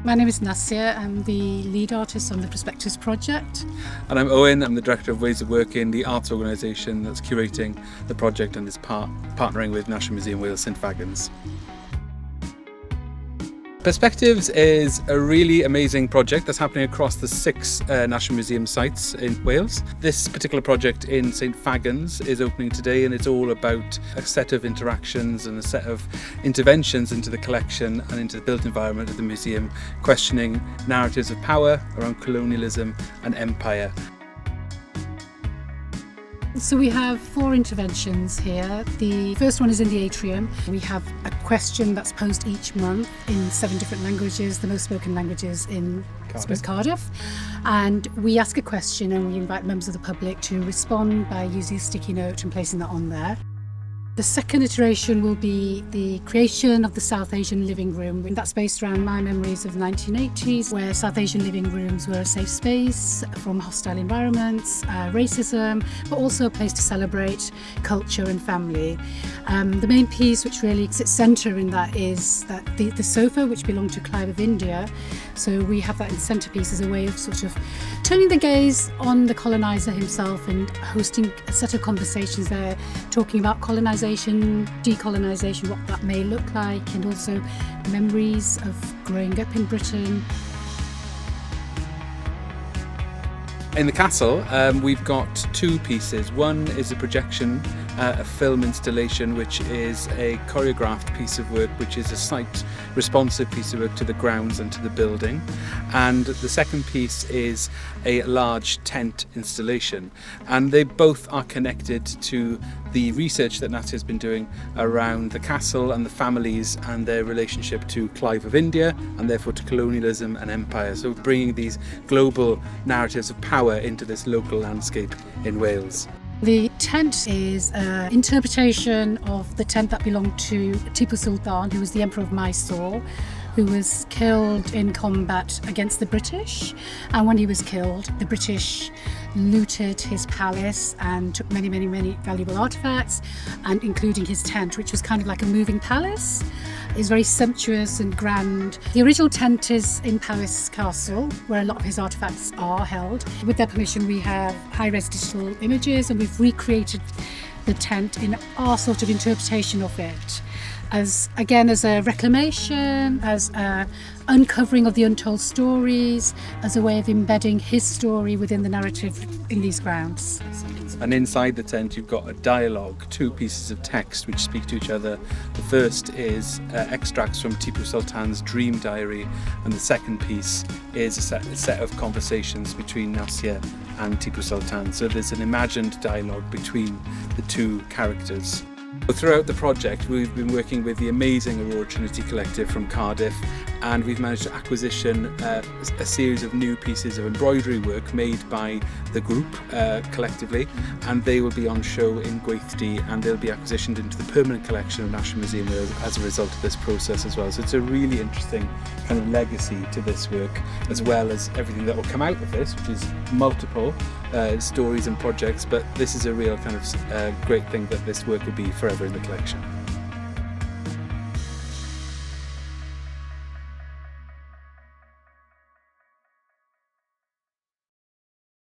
My name is Nassia. I'm the lead artist on the Perspectives project. And I'm Owen. I'm the director of Ways of Working, the arts organisation that's curating the project and is partnering with National Museum Wales St Fagans. Perspectives is a really amazing project that's happening across the 6 National Museum sites in Wales. This particular project in St Fagans is opening today, and it's all about a set of interactions and a set of interventions into the collection and into the built environment of the museum, questioning narratives of power around colonialism and empire. So we have 4 interventions here. The first one is in the atrium. We have a question that's posed each month in 7 different languages, the most spoken languages in Cardiff. And we ask a question and we invite members of the public to respond by using a sticky note and placing that on there. The second iteration will be the creation of the South Asian Living Room. That's based around my memories of the 1980s, where South Asian living rooms were a safe space from hostile environments, racism, but also a place to celebrate culture and family. The main piece which really sits centre in that is that the sofa, which belonged to Clive of India. So we have that in the centrepiece as a way of sort of turning the gaze on the coloniser himself and hosting a set of conversations there, talking about colonisation, decolonisation, what that may look like, and also memories of growing up in Britain. In the castle, we've got 2 pieces. One is a projection, a film installation, which is a choreographed piece of work, which is a site-responsive piece of work to the grounds and to the building. And the second piece is a large tent installation. And they both are connected to the research that Nassia has been doing around the castle and the families and their relationship to Clive of India, and therefore to colonialism and empire. So bringing these global narratives of power into this local landscape in Wales. The tent is an interpretation of the tent that belonged to Tipu Sultan, who was the Emperor of Mysore, who was killed in combat against the British. And when he was killed, the British looted his palace and took many, many, many valuable artefacts, and including his tent, which was kind of like a moving palace. It's very sumptuous and grand. The original tent is in Powys Castle, where a lot of his artefacts are held. With their permission, we have high-res digital images, and we've recreated the tent in our sort of interpretation of it, as a reclamation, as a uncovering of the untold stories, as a way of embedding his story within the narrative in these grounds. And inside the tent you've got a dialogue, 2 pieces of text which speak to each other. The first is extracts from Tipu Sultan's dream diary, and the second piece is a set of conversations between Nassia and Tipu Sultan. So there's an imagined dialogue between the 2 characters. Throughout the project, we've been working with the amazing Aurora Trinity Collective from Cardiff, and we've managed to acquisition a series of new pieces of embroidery work made by the group collectively, and they will be on show in Gweithdy, and they'll be acquisitioned into the permanent collection of National Museum Wales as a result of this process as well. So it's a really interesting kind of legacy to this work, as well as everything that will come out of this, which is multiple stories and projects, but this is a real kind of great thing that this work will be forever in the collection.